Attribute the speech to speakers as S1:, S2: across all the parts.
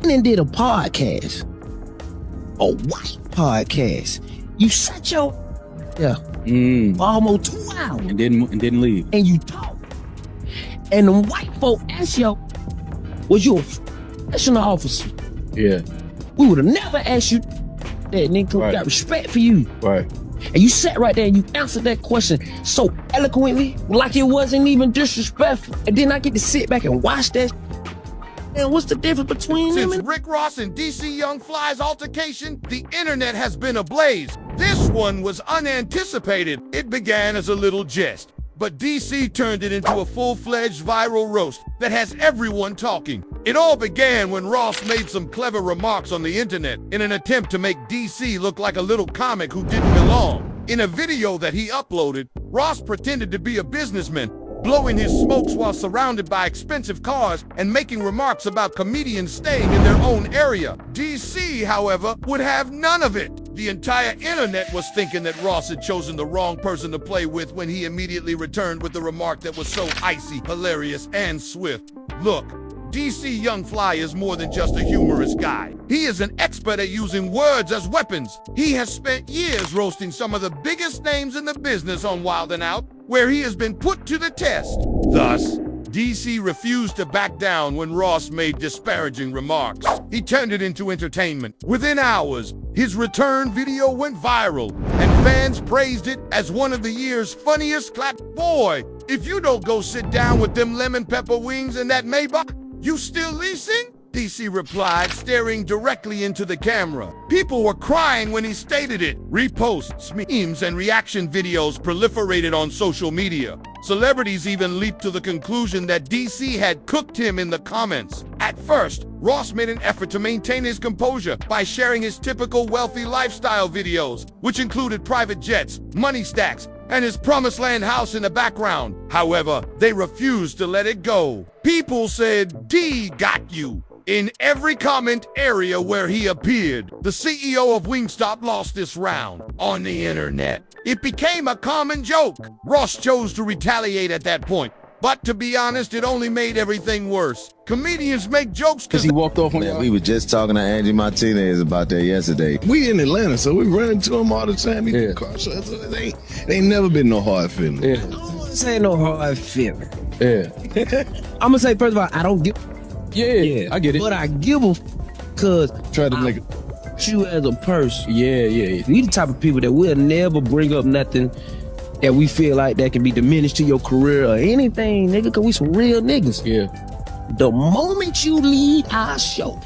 S1: and did a podcast, a white podcast. You sat your for almost 2 hours
S2: and didn't leave.
S1: and you talk. And the white folk asked you, was you a professional officer?
S2: Yeah.
S1: We would have never asked you that, nigga. We got respect for you.
S2: Right.
S1: And you sat right there and you answered that question so eloquently, like it wasn't even disrespectful. And then I get to sit back and watch that. And what's the difference between them?
S3: Since Rick Ross and DC Young Fly's altercation, the internet has been ablaze. This one was unanticipated. It began as a little jest, but DC turned it into a full-fledged viral roast that has everyone talking. It all began when Ross made some clever remarks on the internet in an attempt to make DC look like a little comic who didn't belong. In a video that he uploaded, Ross pretended to be a businessman, blowing his smokes while surrounded by expensive cars and making remarks about comedians staying in their own area. DC, however, would have none of it. The entire internet was thinking that Ross had chosen the wrong person to play with when he immediately returned with the remark that was so icy, hilarious, and swift. Look, DC Young Fly is more than just a humorous guy. He is an expert at using words as weapons. He has spent years roasting some of the biggest names in the business on Wild 'N Out, where he has been put to the test. Thus, DC refused to back down when Ross made disparaging remarks. He turned it into entertainment. Within hours, his return video went viral, and fans praised it as one of the year's funniest clap. Boy, if you don't go sit down with them lemon pepper wings and that Maybach, you still leasing? DC replied, staring directly into the camera. People were crying when he stated it. Reposts, memes, and reaction videos proliferated on social media. Celebrities even leaped to the conclusion that DC had cooked him in the comments. At first, Ross made an effort to maintain his composure by sharing his typical wealthy lifestyle videos, which included private jets, money stacks, and his promised land house in the background. However, they refused to let it go. People said, "D got you," in every comment area where he appeared. The CEO of Wingstop lost this round on the internet. It became a common joke. Ross chose to retaliate at that point, but to be honest, it only made everything worse. Comedians make jokes
S2: because he walked off on
S4: y'all. We were just talking to Angie Martinez about that yesterday. We in Atlanta, so we run into him all the time. He do car shows. They ain't never been no hard feeling.
S1: I don't want to say no hard feeling.
S2: Yeah.
S1: I'm going to say, first of all, I don't give.
S2: Yeah, I get it.
S1: But I give them because
S2: try to make it.
S1: You as a person.
S2: Yeah.
S1: We the type of people that will never bring up nothing that we feel like that can be diminished to your career or anything, nigga, because we some real niggas.
S2: Yeah.
S1: The moment you leave our show.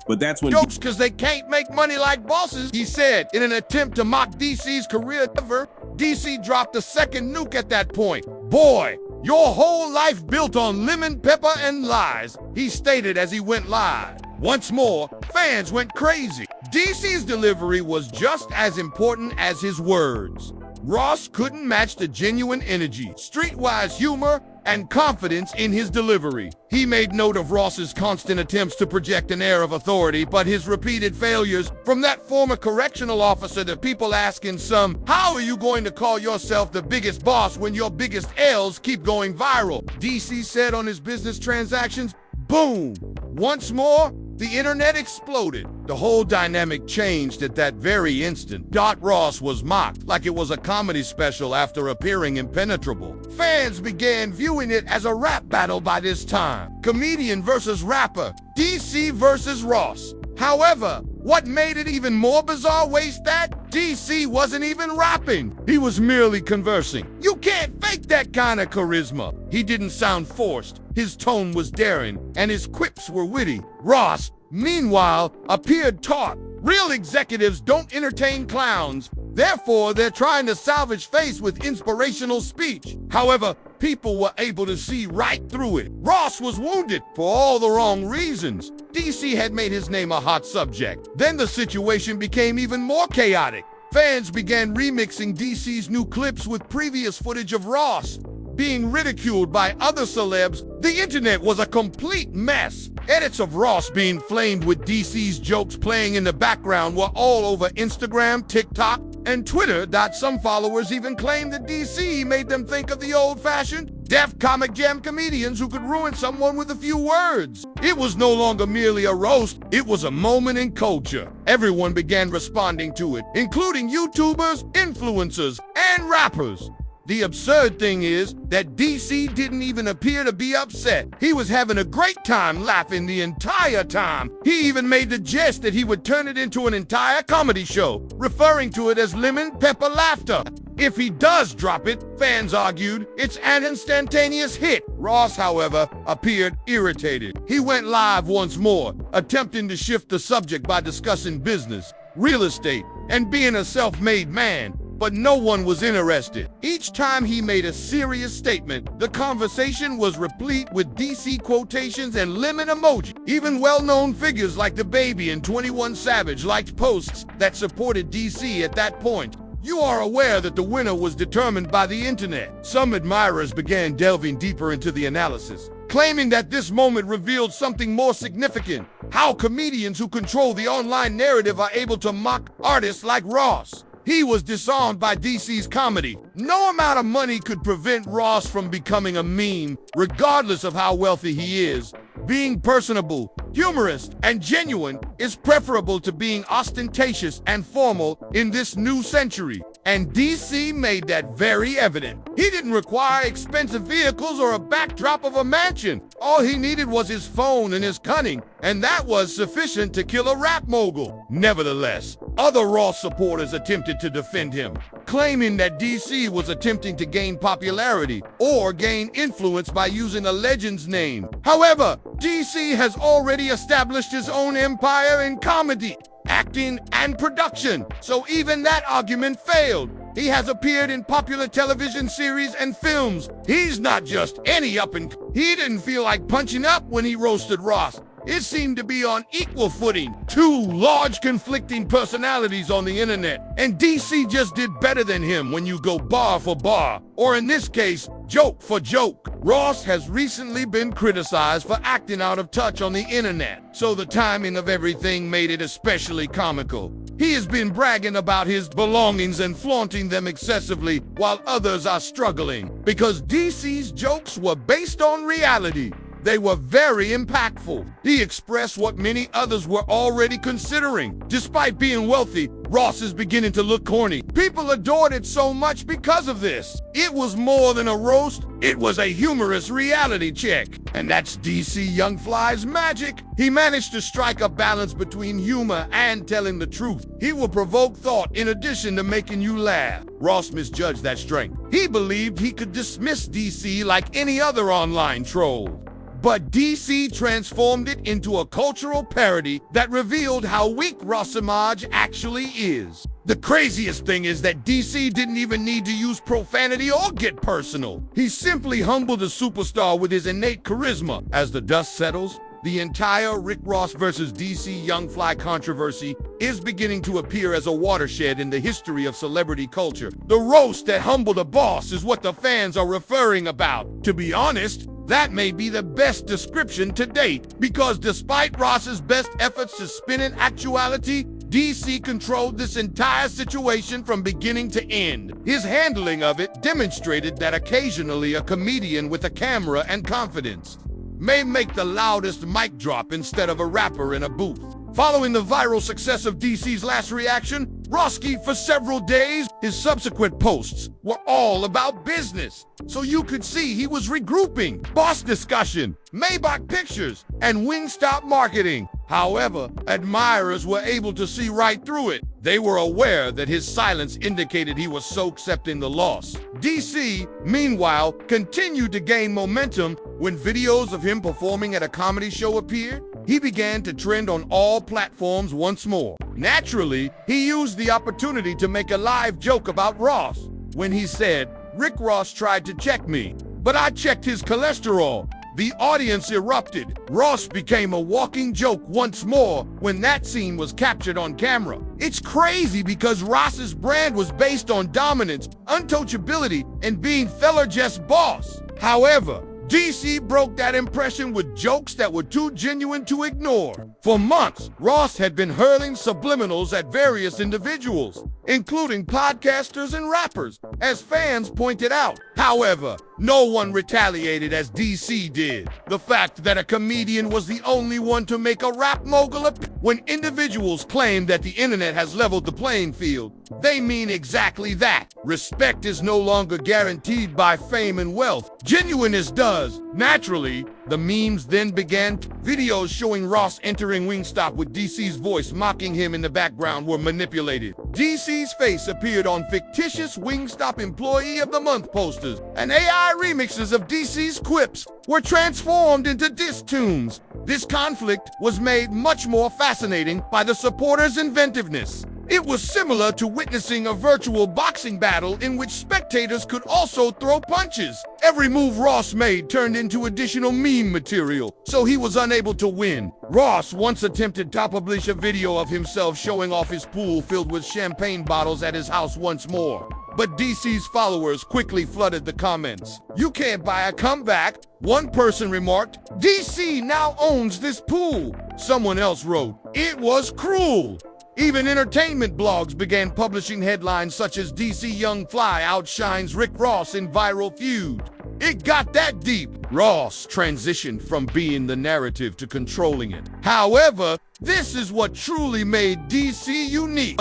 S2: But that's when
S3: jokes because they can't make money like bosses, he said. In an attempt to mock DC's career ever, DC dropped a second nuke at that point. Boy, your whole life built on lemon pepper and lies, he stated as he went live. Once more, fans went crazy. DC's delivery was just as important as his words. Ross couldn't match the genuine energy, streetwise humor, and confidence in his delivery. He made note of Ross's constant attempts to project an air of authority, but his repeated failures, from that former correctional officer to people asking some, "How are you going to call yourself the biggest boss when your biggest L's keep going viral?" DC said on his business transactions, boom. Once more, the internet exploded. The whole dynamic changed at that very instant. Ross was mocked like it was a comedy special after appearing impenetrable. Fans began viewing it as a rap battle by this time. Comedian versus rapper, DC versus Ross. However, what made it even more bizarre was that DC wasn't even rapping. He was merely conversing. You can't fake that kind of charisma. He didn't sound forced. His tone was daring, and his quips were witty. Ross, meanwhile, appeared taut. Real executives don't entertain clowns. Therefore, they're trying to salvage face with inspirational speech. However, people were able to see right through it. Ross was wounded for all the wrong reasons. DC had made his name a hot subject. Then the situation became even more chaotic. Fans began remixing DC's new clips with previous footage of Ross being ridiculed by other celebs. The internet was a complete mess. Edits of Ross being flamed with DC's jokes playing in the background were all over Instagram, TikTok, and Twitter. Some followers even claimed that DC made them think of the old-fashioned deaf comic jam comedians who could ruin someone with a few words. It was no longer merely a roast, it was a moment in culture. Everyone began responding to it, including YouTubers, influencers, and rappers. The absurd thing is that DC didn't even appear to be upset. He was having a great time laughing the entire time. He even made the jest that he would turn it into an entire comedy show, referring to it as lemon pepper laughter. If he does drop it, fans argued, it's an instantaneous hit. Ross, however, appeared irritated. He went live once more, attempting to shift the subject by discussing business, real estate, and being a self-made man. But no one was interested. Each time he made a serious statement, the conversation was replete with DC quotations and lemon emoji. Even well-known figures like the Baby and 21 Savage liked posts that supported DC at that point. You are aware that the winner was determined by the internet. Some admirers began delving deeper into the analysis, claiming that this moment revealed something more significant: how comedians who control the online narrative are able to mock artists like Ross. He was disarmed by DC's comedy. No amount of money could prevent Ross from becoming a meme, regardless of how wealthy he is. Being personable, humorous, and genuine is preferable to being ostentatious and formal in this new century. And DC made that very evident. He didn't require expensive vehicles or a backdrop of a mansion. All he needed was his phone and his cunning, and that was sufficient to kill a rap mogul. Nevertheless, other Ross supporters attempted to defend him, claiming that DC was attempting to gain popularity or gain influence by using a legend's name. However, DC has already established his own empire in comedy, acting, and production, so even that argument failed. He has appeared in popular television series and films. He's not just any He didn't feel like punching up when he roasted Ross. It seemed to be on equal footing. Two large conflicting personalities on the internet, and DC just did better than him when you go bar for bar, or in this case, joke for joke. Ross has recently been criticized for acting out of touch on the internet, so the timing of everything made it especially comical. He has been bragging about his belongings and flaunting them excessively while others are struggling, because DC's jokes were based on reality. They were very impactful. He expressed what many others were already considering. Despite being wealthy, Ross is beginning to look corny. People adored it so much because of this. It was more than a roast. It was a humorous reality check. And that's DC Young Fly's magic. He managed to strike a balance between humor and telling the truth. He will provoke thought in addition to making you laugh. Ross misjudged that strength. He believed he could dismiss DC like any other online troll. But DC transformed it into a cultural parody that revealed how weak Rossamage actually is. The craziest thing is that DC didn't even need to use profanity or get personal. He simply humbled a superstar with his innate charisma. As the dust settles, the entire Rick Ross versus DC Young Fly controversy is beginning to appear as a watershed in the history of celebrity culture. The roast that humbled a boss is what the fans are referring about. To be honest, that may be the best description to date, because despite Ross's best efforts to spin in actuality, DC controlled this entire situation from beginning to end. His handling of it demonstrated that occasionally a comedian with a camera and confidence may make the loudest mic drop instead of a rapper in a booth. Following the viral success of DC's last reaction, Roski for several days, his subsequent posts were all about business. So you could see he was regrouping, boss discussion, Maybach pictures, and Wingstop marketing. However, admirers were able to see right through it. They were aware that his silence indicated he was so accepting the loss. DC, meanwhile, continued to gain momentum. When videos of him performing at a comedy show appeared, he began to trend on all platforms once more. Naturally, he used the opportunity to make a live joke about Ross when he said, "Rick Ross tried to check me, but I checked his cholesterol." The audience erupted. Ross became a walking joke once more when that scene was captured on camera. It's crazy because Ross's brand was based on dominance, untouchability, and being Fellerjess boss. However, DC broke that impression with jokes that were too genuine to ignore. For months, Ross had been hurling subliminals at various individuals, including podcasters and rappers, as fans pointed out. However, no one retaliated as DC did. The fact that a comedian was the only one to make a rap mogul when individuals claim that the internet has leveled the playing field, they mean exactly that. Respect is no longer guaranteed by fame and wealth. Genuineness does. Naturally, the memes then began. Videos showing Ross entering Wingstop with DC's voice mocking him in the background were manipulated. DC's face appeared on fictitious Wingstop Employee of the Month posters, and AI remixes of DC's quips were transformed into diss tunes. This conflict was made much more fascinating by the supporters' inventiveness. It was similar to witnessing a virtual boxing battle in which spectators could also throw punches. Every move Ross made turned into additional meme material, so he was unable to win. Ross once attempted to publish a video of himself showing off his pool filled with champagne bottles at his house once more. But DC's followers quickly flooded the comments. "You can't buy a comeback," one person remarked. "DC now owns this pool." Someone else wrote, "It was cruel." Even entertainment blogs began publishing headlines such as DC Young Fly outshines Rick Ross in viral Feud. It got that deep. Ross transitioned from being the narrative to controlling it. However, this is what truly made DC unique.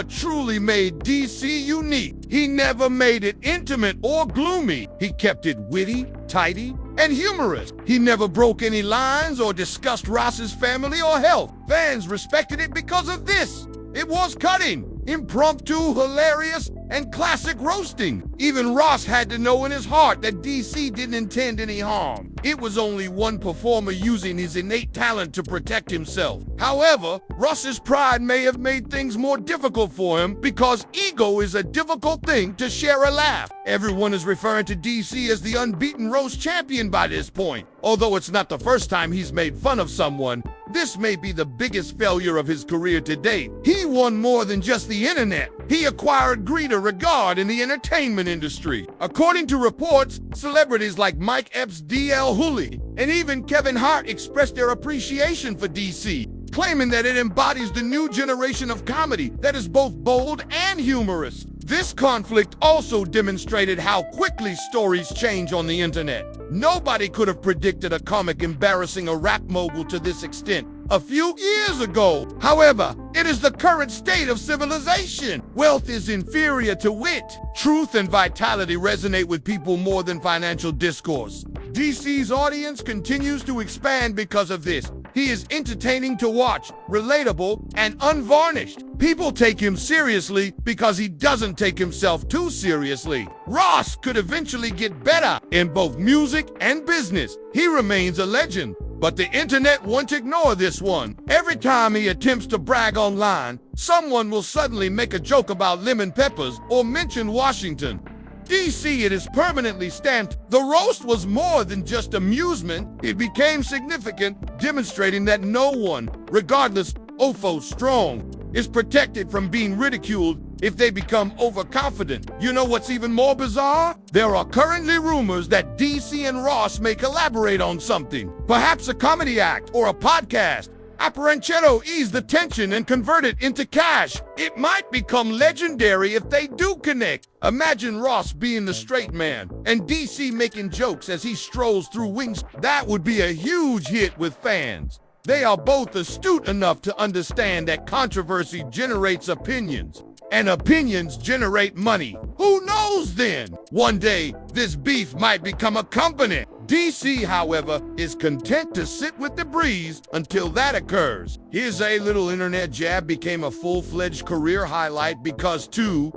S3: He never made it intimate or gloomy. He kept it witty, tidy, and humorous. He never broke any lines or discussed Ross's family or health. Fans respected it because of this. It was cutting, impromptu, hilarious, and classic roasting. Even Ross had to know in his heart that DC didn't intend any harm. It was only one performer using his innate talent to protect himself. However, Ross's pride may have made things more difficult for him because ego is a difficult thing to share a laugh. Everyone is referring to DC as the unbeaten roast champion by this point. Although it's not the first time he's made fun of someone, this may be the biggest failure of his career to date. He won more than just the internet. He acquired greater regard in the entertainment industry. According to reports, celebrities like Mike Epps, D.L. Hurley, and even Kevin Hart expressed their appreciation for DC, claiming that it embodies the new generation of comedy that is both bold and humorous. This conflict also demonstrated how quickly stories change on the internet. Nobody could have predicted a comic embarrassing a rap mogul to this extent a few years ago. However, it is the current state of civilization. Wealth is inferior to wit. Truth and vitality resonate with people more than financial discourse. DC's audience continues to expand because of this. He is entertaining to watch, relatable, and unvarnished. People take him seriously because he doesn't take himself too seriously. Ross could eventually get better in both music and business. He remains a legend, but the internet won't ignore this one. Every time he attempts to brag online, someone will suddenly make a joke about lemon peppers or mention Washington. DC, it is permanently stamped. The roast was more than just amusement. It became significant, demonstrating that no one, regardless of strong, is protected from being ridiculed if they become overconfident. You know what's even more bizarre? There are currently rumors that DC and Ross may collaborate on something, perhaps a comedy act or a podcast. Apparencheto ease the tension and convert it into cash. It might become legendary if they do connect. Imagine Ross being the straight man and DC making jokes as he strolls through Wings. That would be a huge hit with fans. They are both astute enough to understand that controversy generates opinions, and opinions generate money. Who knows then? One day, this beef might become a company. DC, however, is content to sit with the breeze until that occurs. His A Little Internet Jab became a full-fledged career highlight because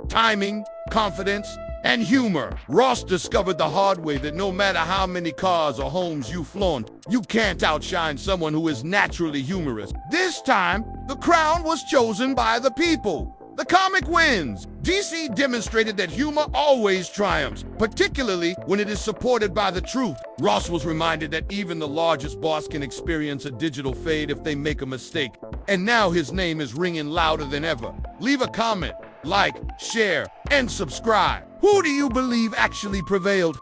S3: timing, confidence, and humor. Ross discovered the hard way that no matter how many cars or homes you flaunt, you can't outshine someone who is naturally humorous. This time, the crown was chosen by the people. The comic wins. DC demonstrated that humor always triumphs, particularly when it is supported by the truth. Ross was reminded that even the largest boss can experience a digital fade if they make a mistake. And now his name is ringing louder than ever. Leave a comment, like, share, and subscribe. Who do you believe actually prevailed?